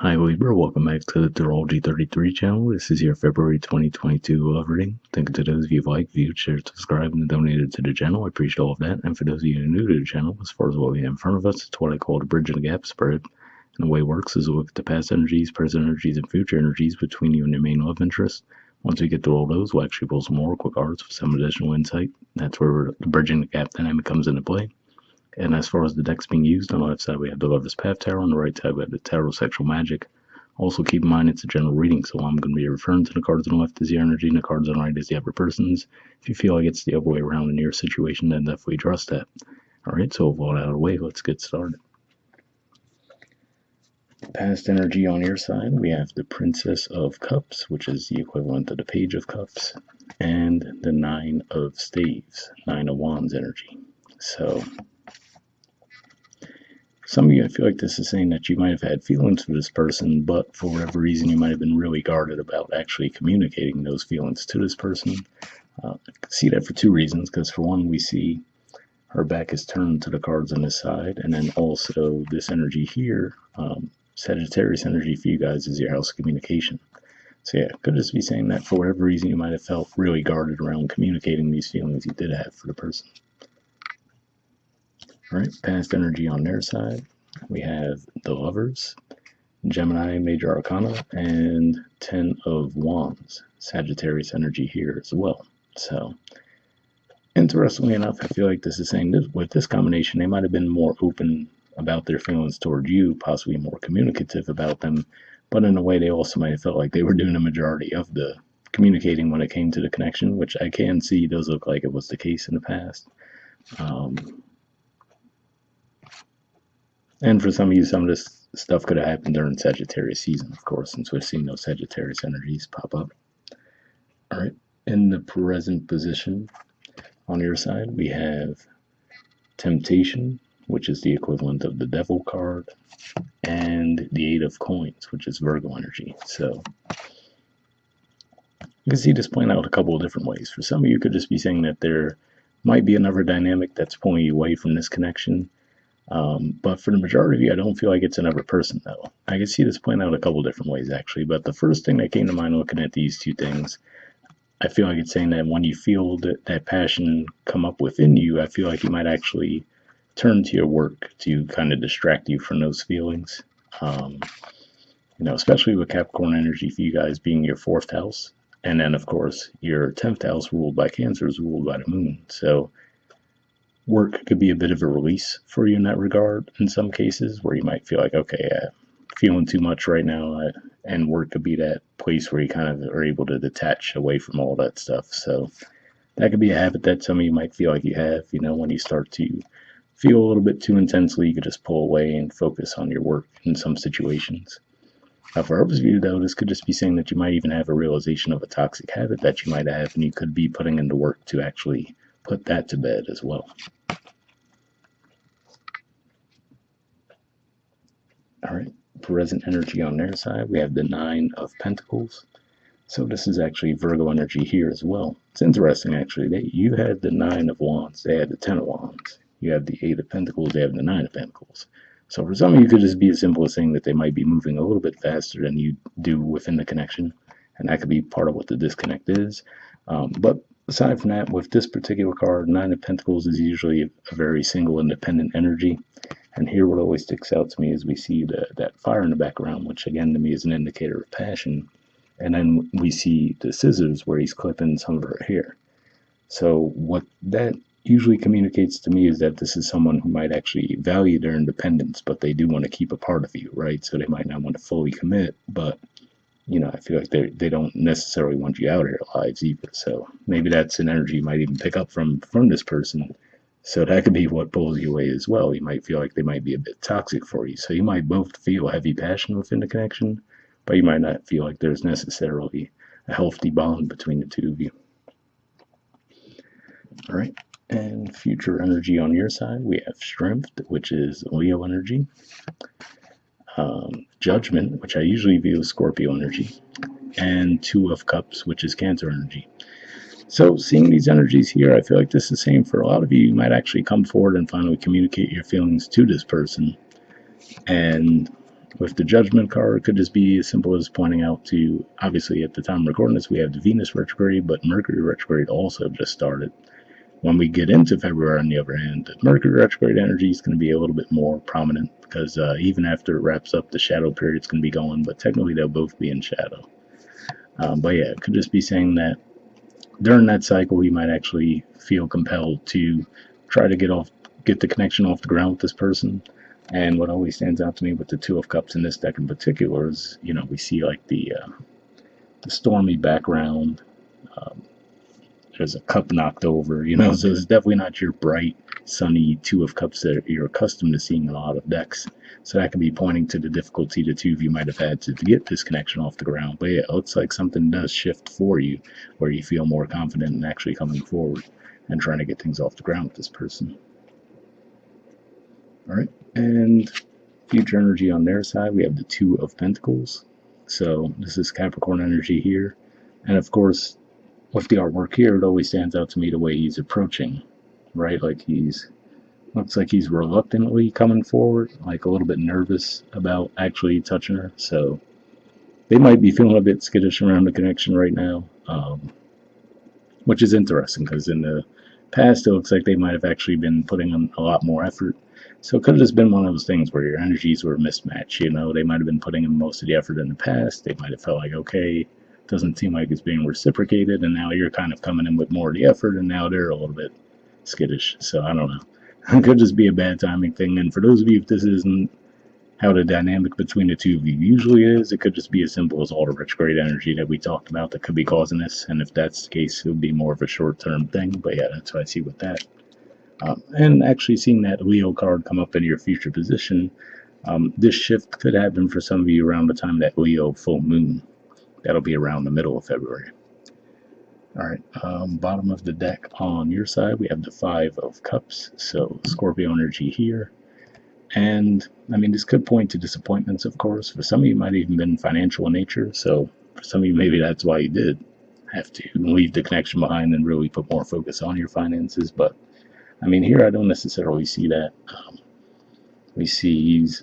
Hi Libra, welcome back to the Astrology 33 channel. This is your February 2022 love reading. Thank you to those of you who like, viewed, shared, subscribed, and donated to the channel. I appreciate all of that. And for those of you who are new to the channel, as far as what we have in front of us, it's what I call the bridge and the gap spread. And the way it works is we look at the past energies, present energies, and future energies between you and your main love interest. Once we get through all those, we'll actually pull some more quick cards for some additional insight. That's where the bridging the gap dynamic comes into play. And as far as the decks being used, on the left side we have the Lover's Path Tarot, on the right side we have the Tarot Sexual Magic. Also keep in mind it's a general reading, so I'm going to be referring to the cards on the left as your energy and the cards on the right as the other person's. If you feel like it's the other way around in your situation, then definitely trust that. Alright, so with all that out of the way, let's get started. Past energy on your side, we have the Princess of Cups, which is the equivalent of the Page of Cups, and the Nine of Staves, Nine of Wands energy. So some of you, I feel like this is saying that you might have had feelings for this person, but for whatever reason, you might have been really guarded about actually communicating those feelings to this person. I can see that for two reasons, because for one, we see her back is turned to the cards on this side, and then also this energy here, Sagittarius energy for you guys is your house of communication. So yeah, could just be saying that for whatever reason, you might have felt really guarded around communicating these feelings you did have for the person. Alright, past energy on their side. We have the Lovers, Gemini Major Arcana, and Ten of Wands. Sagittarius energy here as well. So, interestingly enough, I feel like this is saying that with this combination, they might have been more open about their feelings toward you, possibly more communicative about them, but in a way they also might have felt like they were doing the majority of the communicating when it came to the connection, which I can see does look like it was the case in the past. And for some of you, some of this stuff could have happened during Sagittarius season, of course, since we're seeing those Sagittarius energies pop up. All right, in the present position on your side, we have Temptation, which is the equivalent of the Devil card, and the Eight of Coins, which is Virgo energy. So you can see this playing out a couple of different ways. For some of you, it could just be saying that there might be another dynamic that's pulling you away from this connection. But for the majority of you, I don't feel like it's another person, though. I can see this playing out a couple different ways, actually. But the first thing that came to mind looking at these two things, I feel like it's saying that when you feel that passion come up within you, I feel like you might actually turn to your work to kind of distract you from those feelings. Especially with Capricorn energy for you guys being your fourth house. And then, of course, your 10th house ruled by Cancer is ruled by the moon. So work could be a bit of a release for you in that regard in some cases, where you might feel like, okay, I'm feeling too much right now, and work could be that place where you kind of are able to detach away from all that stuff. So that could be a habit that some of you might feel like you have, when you start to feel a little bit too intensely, you could just pull away and focus on your work in some situations. For others of you, though, this could just be saying that you might even have a realization of a toxic habit that you might have, and you could be putting into work to actually put that to bed as well. All right, present energy on their side, we have the Nine of Pentacles. So this is actually Virgo energy here as well. It's interesting, actually. You had the Nine of Wands, they had the Ten of Wands. You have the Eight of Pentacles, they have the Nine of Pentacles. So for some of you, it could just be as simple as saying that they might be moving a little bit faster than you do within the connection. And that could be part of what the disconnect is. But aside from that, with this particular card, Nine of Pentacles is usually a very single, independent energy. And here what always sticks out to me is we see that fire in the background, which again to me is an indicator of passion. And then we see the scissors where he's clipping some of her hair. So what that usually communicates to me is that this is someone who might actually value their independence, but they do want to keep a part of you, right? So they might not want to fully commit, but I feel like they don't necessarily want you out of their lives either. So maybe that's an energy you might even pick up from this person. So that could be what pulls you away as well. You might feel like they might be a bit toxic for you. So you might both feel heavy passion within the connection, but you might not feel like there's necessarily a healthy bond between the two of you. All right. And future energy on your side, we have Strength, which is Leo energy. Judgment, which I usually view as Scorpio energy. And Two of Cups, which is Cancer energy. So seeing these energies here, I feel like this is the same for a lot of you. You might actually come forward and finally communicate your feelings to this person. And With the Judgment card, it could just be as simple as pointing out to, obviously at the time of recording this, we have the Venus retrograde, but Mercury retrograde also just started. When we get into February, on the other hand, the Mercury retrograde energy is going to be a little bit more prominent because even after it wraps up, the shadow period is going to be going, but technically they'll both be in shadow. But yeah, it could just be saying that during that cycle, you might actually feel compelled to try to get the connection off the ground with this person. And what always stands out to me with the Two of Cups in this deck in particular is, we see like the stormy background. Um, there's a cup knocked over, so it's definitely not your bright, sunny Two of Cups that you're accustomed to seeing in a lot of decks. So that can be pointing to the difficulty the two of you might have had to get this connection off the ground. But yeah, it looks like something does shift for you, where you feel more confident in actually coming forward and trying to get things off the ground with this person. All right, and future energy on their side, we have the Two of Pentacles. So this is Capricorn energy here. And of course, with the artwork here, it always stands out to me the way he's approaching, right? Like looks like he's reluctantly coming forward, like a little bit nervous about actually touching her. So they might be feeling a bit skittish around the connection right now, which is interesting because in the past, it looks like they might have actually been putting in a lot more effort. So it could have just been one of those things where your energies were mismatched. They might have been putting in most of the effort in the past. They might have felt like, okay, doesn't seem like it's being reciprocated, and now you're kind of coming in with more of the effort, and now they're a little bit skittish. So I don't know. It could just be a bad timing thing. And for those of you, if this isn't how the dynamic between the two of you usually is, it could just be as simple as all the retrograde energy that we talked about that could be causing this. And if that's the case, it would be more of a short-term thing. But yeah, that's what I see with that. And actually seeing that Leo card come up in your future position, this shift could happen for some of you around the time of that Leo full moon. That'll be around the middle of February. All right, bottom of the deck on your side, we have the Five of Cups. So Scorpio energy here. And I mean, this could point to disappointments, of course. For some of you, it might even been financial in nature. So for some of you, maybe that's why you did have to leave the connection behind and really put more focus on your finances. But I mean, here I don't necessarily see that. We see he's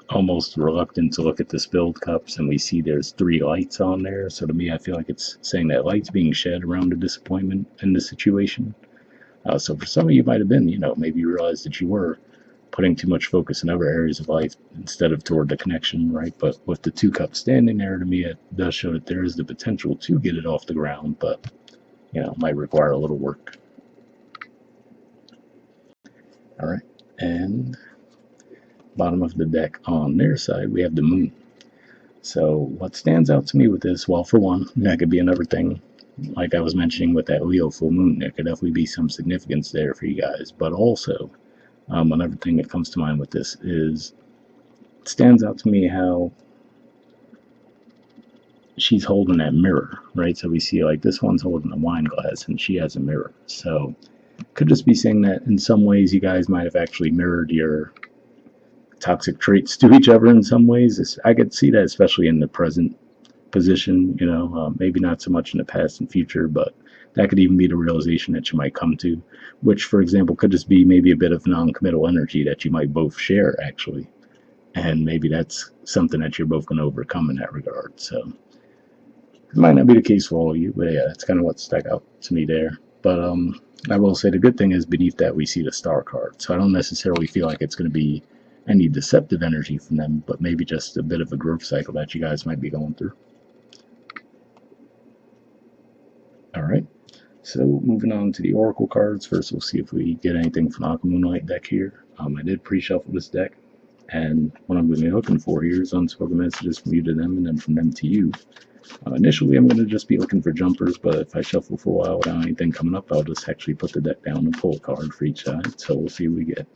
almost reluctant to look at the spilled cups, and we see there's 3 lights on there. So to me, I feel like it's saying that light's being shed around the disappointment in the situation. So for some of you, might have been, maybe you realized that you were putting too much focus in other areas of life instead of toward the connection, right? But with the 2 cups standing there, to me, it does show that there is the potential to get it off the ground, but, might require a little work. All right, and bottom of the deck on their side, we have the moon. So what stands out to me with this, well, for one, that could be another thing. Like I was mentioning with that Leo full moon, there could definitely be some significance there for you guys. But also, another thing that comes to mind with this is, it stands out to me how she's holding that mirror, right? So we see like this one's holding a wine glass and she has a mirror. So could just be saying that in some ways you guys might have actually mirrored your toxic traits to each other in some ways. I could see that especially in the present position, maybe not so much in the past and future, but that could even be the realization that you might come to, which, for example, could just be maybe a bit of non-committal energy that you might both share, actually. And maybe that's something that you're both going to overcome in that regard. So it might not be the case for all of you, but yeah, that's kind of what stuck out to me there. But I will say the good thing is beneath that we see the Star card. So I don't necessarily feel like it's going to be any deceptive energy from them, but maybe just a bit of a growth cycle that you guys might be going through. All right, so moving on to the Oracle cards. First, we'll see if we get anything from the Aqua Moonlight deck here. I did pre-shuffle this deck, and what I'm going to be looking for here is unspoken messages from you to them, and then from them to you. Initially, I'm going to just be looking for jumpers, but if I shuffle for a while without anything coming up, I'll just actually put the deck down and pull a card for each side. So we'll see what we get.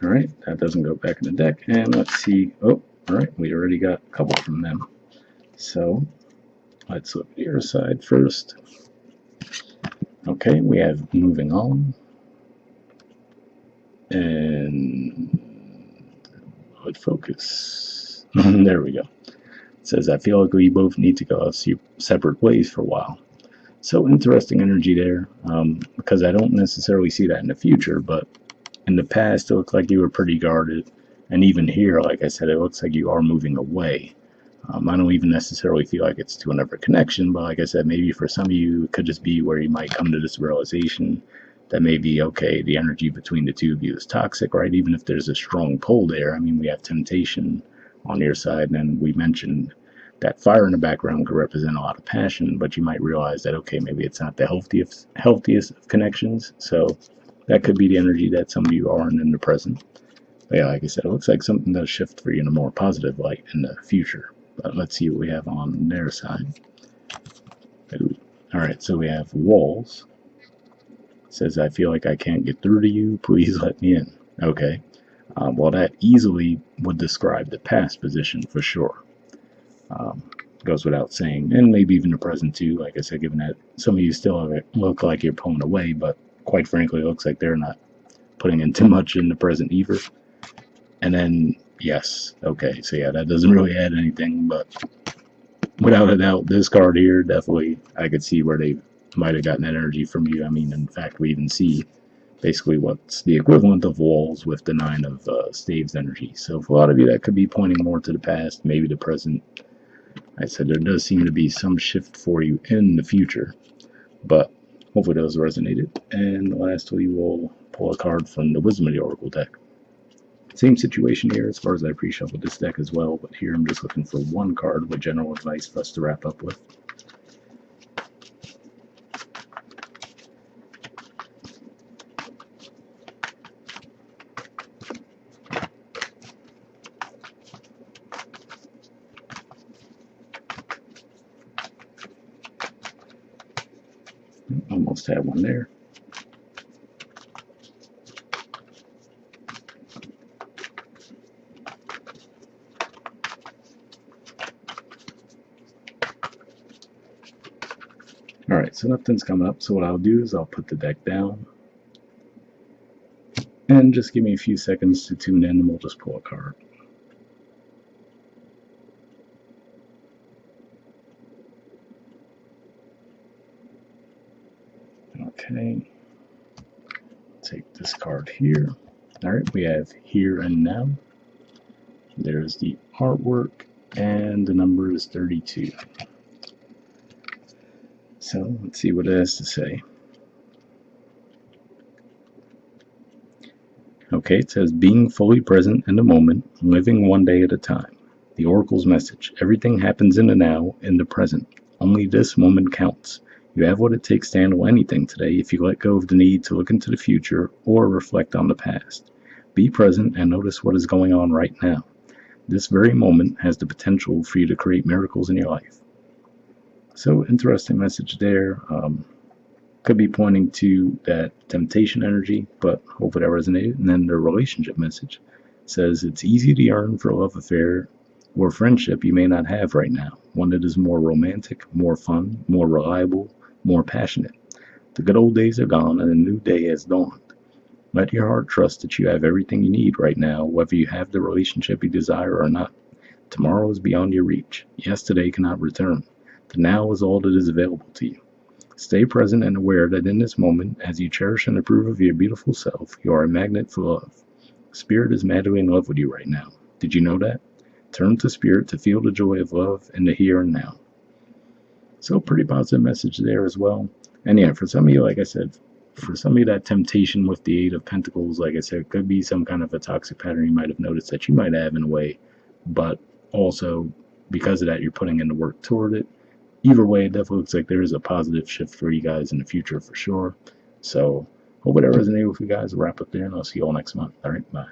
All right, that doesn't go back in the deck. And let's see. Oh, all right, we already got a couple from them. So let's look at your side first. Okay, we have moving on. And Solid focus. There we go. It says, I feel like we both need to go our separate ways for a while. So interesting energy there, because I don't necessarily see that in the future, but in the past it looked like you were pretty guarded. And even here, like I said, it looks like you are moving away. I don't even necessarily feel like it's to another connection, but like I said, maybe for some of you, it could just be where you might come to this realization that maybe, okay, the energy between the two of you is toxic, right? Even if there's a strong pull there. I mean, we have temptation on your side, and we mentioned that fire in the background could represent a lot of passion, but you might realize that, okay, maybe it's not the healthiest of connections. So that could be the energy that some of you are in the present. But yeah, like I said, it looks like something does shift for you in a more positive light in the future. But let's see what we have on their side. All right, so we have walls. It says, I feel like I can't get through to you. Please let me in. Okay. Well, that easily would describe the past position for sure. Goes without saying. And maybe even the present too. Like I said, given that some of you still look like you're pulling away, but quite frankly, it looks like they're not putting in too much in the present either. And then, yes, okay, so yeah, that doesn't really add anything, but without a doubt, this card here, definitely, I could see where they might have gotten that energy from you. I mean, in fact, we even see basically what's the equivalent of walls with the 9 of staves energy. So for a lot of you, that could be pointing more to the past, maybe the present. I said there does seem to be some shift for you in the future, but hopefully those resonated. And lastly, we'll pull a card from the Wisdom of the Oracle deck. Same situation here as far as I pre-shuffled this deck as well, but here I'm just looking for one card with general advice for us to wrap up with. Almost had one there. Alright, so nothing's coming up, so what I'll do is I'll put the deck down. And just give me a few seconds to tune in and we'll just pull a card. Okay. Take this card here. Alright, we have Here and Now. There's the artwork, and the number is 32. So let's see what it has to say. Okay, it says, being fully present in the moment, living one day at a time. The Oracle's message. Everything happens in the now, in the present. Only this moment counts. You have what it takes to handle anything today if you let go of the need to look into the future or reflect on the past. Be present and notice what is going on right now. This very moment has the potential for you to create miracles in your life. So, interesting message there. Could be pointing to that temptation energy, but hopefully that resonated. And then the relationship message says it's easy to yearn for a love affair or friendship you may not have right now. One that is more romantic, more fun, more reliable, more passionate. The good old days are gone and a new day has dawned. Let your heart trust that you have everything you need right now, whether you have the relationship you desire or not. Tomorrow is beyond your reach. Yesterday cannot return. The now is all that is available to you. Stay present and aware that in this moment, as you cherish and approve of your beautiful self, you are a magnet for love. Spirit is madly in love with you right now. Did you know that? Turn to Spirit to feel the joy of love in the here and now. So pretty positive message there as well. And yeah, for some of you, like I said, for some of you, that temptation with the 8 of Pentacles, like I said, could be some kind of a toxic pattern you might have noticed that you might have in a way, but also because of that, you're putting in the work toward it. Either way, it definitely looks like there is a positive shift for you guys in the future for sure. So, hope it resonated with you guys. We'll wrap up there, and I'll see you all next month. All right, bye.